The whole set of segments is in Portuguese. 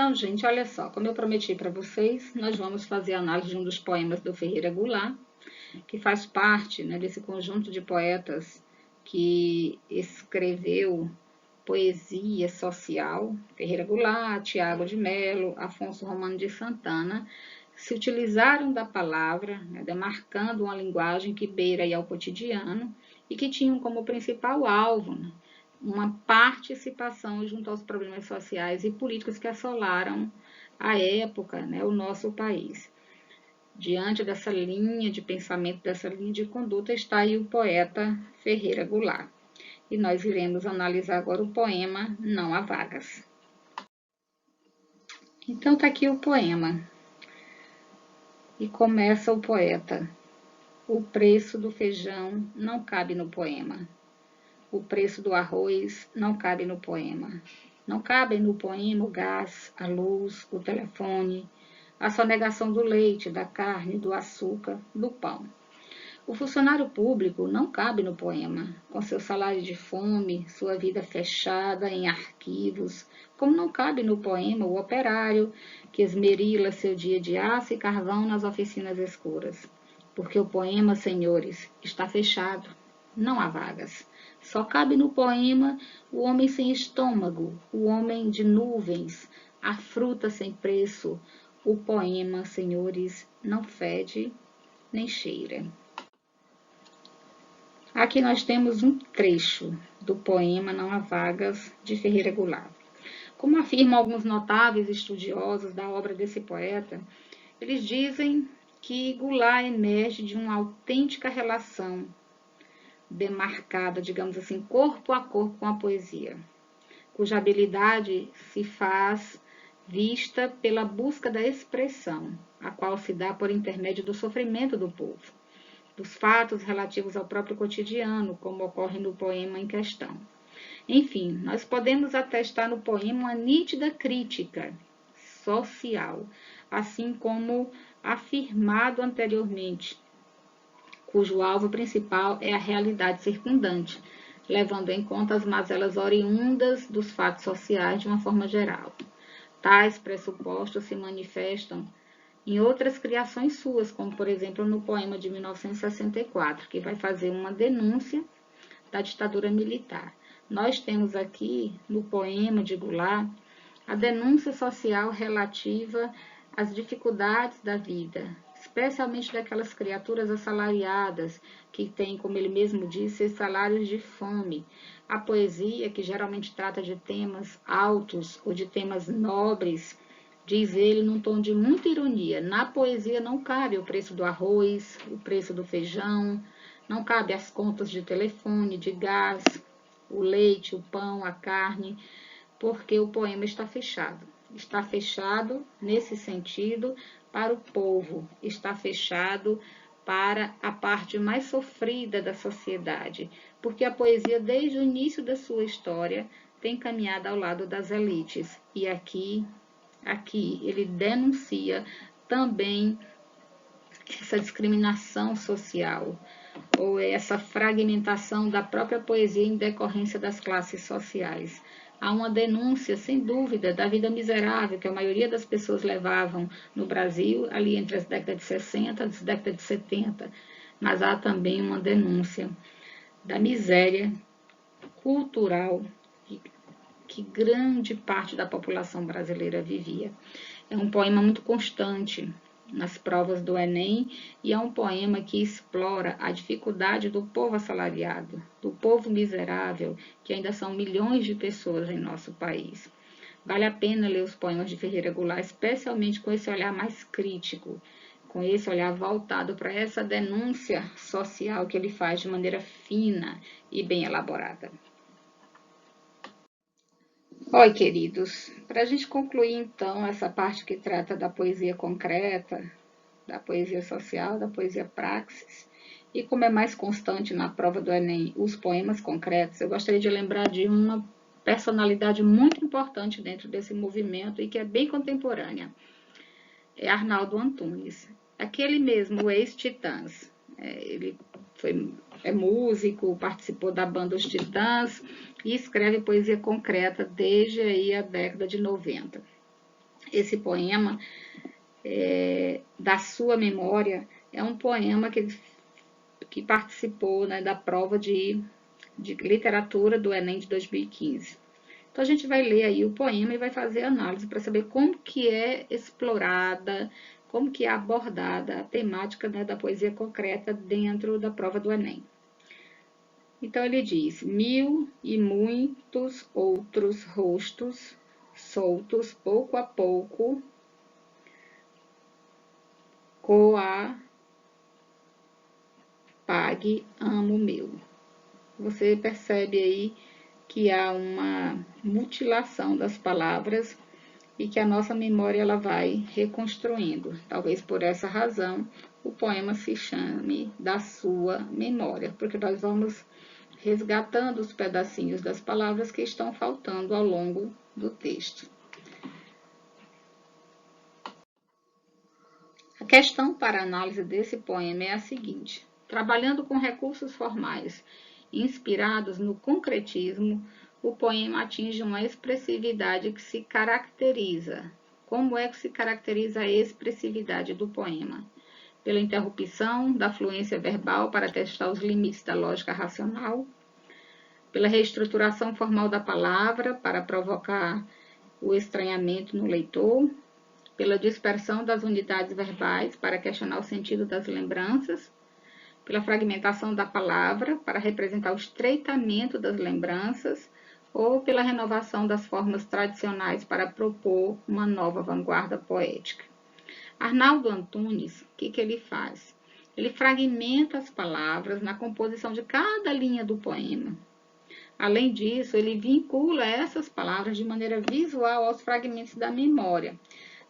Então, gente, olha só, como eu prometi para vocês, nós vamos fazer a análise de um dos poemas do Ferreira Goulart, que faz parte, né, desse conjunto de poetas que escreveu poesia social. Ferreira Goulart, Tiago de Mello, Afonso Romano de Santana, se utilizaram da palavra, né, demarcando uma linguagem que beira aí ao cotidiano e que tinham como principal alvo, né, uma participação junto aos problemas sociais e políticos que assolaram a época, né, o nosso país. Diante dessa linha de pensamento, dessa linha de conduta, está aí o poeta Ferreira Goulart. E nós iremos analisar agora o poema Não Há Vagas. Então está aqui o poema. E começa o poeta. O preço do feijão não cabe no poema. O preço do arroz não cabe no poema. Não cabem no poema o gás, a luz, o telefone, a sonegação do leite, da carne, do açúcar, do pão. O funcionário público não cabe no poema, com seu salário de fome, sua vida fechada em arquivos, como não cabe no poema o operário que esmerila seu dia de aço e carvão nas oficinas escuras. Porque o poema, senhores, está fechado, não há vagas. Só cabe no poema o homem sem estômago, o homem de nuvens, a fruta sem preço. O poema, senhores, não fede nem cheira. Aqui nós temos um trecho do poema Não Há Vagas, de Ferreira Goulart. Como afirmam alguns notáveis estudiosos da obra desse poeta, eles dizem que Goulart emerge de uma autêntica relação demarcada, digamos assim, corpo a corpo com a poesia, cuja habilidade se faz vista pela busca da expressão, a qual se dá por intermédio do sofrimento do povo, dos fatos relativos ao próprio cotidiano, como ocorre no poema em questão. Enfim, nós podemos atestar no poema uma nítida crítica social, assim como afirmado anteriormente, cujo alvo principal é a realidade circundante, levando em conta as mazelas oriundas dos fatos sociais de uma forma geral. Tais pressupostos se manifestam em outras criações suas, como, por exemplo, no poema de 1964, que vai fazer uma denúncia da ditadura militar. Nós temos aqui, no poema de Goulart, a denúncia social relativa às dificuldades da vida, especialmente daquelas criaturas assalariadas, que têm, como ele mesmo disse, salários de fome. A poesia, que geralmente trata de temas altos ou de temas nobres, diz ele num tom de muita ironia, na poesia não cabe o preço do arroz, o preço do feijão, não cabe as contas de telefone, de gás, o leite, o pão, a carne, porque o poema está fechado. Está fechado nesse sentido para o povo, está fechado para a parte mais sofrida da sociedade, porque a poesia, desde o início da sua história, tem caminhado ao lado das elites. E aqui ele denuncia também essa discriminação social, ou essa fragmentação da própria poesia em decorrência das classes sociais. Há uma denúncia, sem dúvida, da vida miserável que a maioria das pessoas levavam no Brasil, ali entre as décadas de 60 e as décadas de 70, mas há também uma denúncia da miséria cultural que grande parte da população brasileira vivia. É um poema muito constante nas provas do Enem e é um poema que explora a dificuldade do povo assalariado, do povo miserável, que ainda são milhões de pessoas em nosso país. Vale a pena ler os poemas de Ferreira Goulart, especialmente com esse olhar mais crítico, com esse olhar voltado para essa denúncia social que ele faz de maneira fina e bem elaborada. Oi, queridos, para a gente concluir então essa parte que trata da poesia concreta, da poesia social, da poesia praxis, e como é mais constante na prova do Enem os poemas concretos, eu gostaria de lembrar de uma personalidade muito importante dentro desse movimento e que é bem contemporânea, é Arnaldo Antunes, aquele mesmo, o ex-Titãs. Ele é músico, participou da banda Os Titãs e escreve poesia concreta desde aí a década de 90. esse poema da sua memória é um poema que participou, né, da prova de literatura do Enem de 2015. Então, a gente vai ler aí o poema e vai fazer análise para saber como que é explorada, como que é abordada a temática, né, da poesia concreta dentro da prova do Enem. Então, ele diz: mil e muitos outros rostos soltos pouco a pouco, coa, pague, amo meu. Você percebe aí que há uma mutilação das palavras e que a nossa memória ela vai reconstruindo. Talvez por essa razão o poema se chame da sua memória, porque nós vamos resgatando os pedacinhos das palavras que estão faltando ao longo do texto. A questão para análise desse poema é a seguinte: trabalhando com recursos formais inspirados no concretismo, o poema atinge uma expressividade que se caracteriza. Como é que se caracteriza a expressividade do poema? Pela interrupção da fluência verbal para testar os limites da lógica racional, pela reestruturação formal da palavra para provocar o estranhamento no leitor, pela dispersão das unidades verbais para questionar o sentido das lembranças, pela fragmentação da palavra para representar o estreitamento das lembranças, ou pela renovação das formas tradicionais para propor uma nova vanguarda poética. Arnaldo Antunes, o que ele faz? Ele fragmenta as palavras na composição de cada linha do poema. Além disso, ele vincula essas palavras de maneira visual aos fragmentos da memória.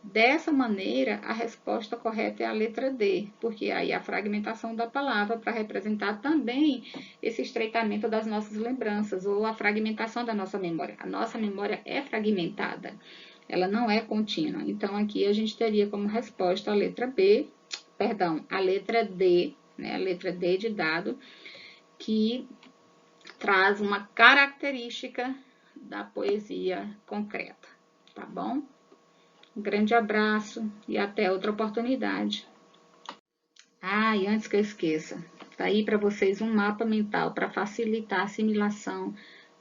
Dessa maneira, a resposta correta é a letra D, porque aí a fragmentação da palavra para representar também esse estreitamento das nossas lembranças ou a fragmentação da nossa memória. A nossa memória é fragmentada, ela não é contínua. Então, aqui a gente teria como resposta a letra a letra D, né? A letra D de dado, que traz uma característica da poesia concreta, tá bom? Um grande abraço e até outra oportunidade. E antes que eu esqueça, tá aí para vocês um mapa mental para facilitar a assimilação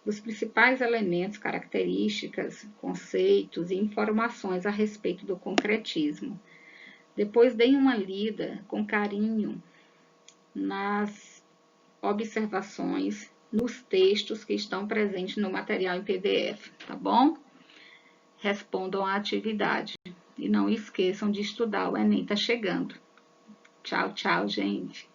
dos principais elementos, características, conceitos e informações a respeito do concretismo. Depois deem uma lida com carinho nas observações, nos textos que estão presentes no material em PDF, tá bom? Respondam à atividade e não esqueçam de estudar, o Enem está chegando. Tchau, tchau, gente.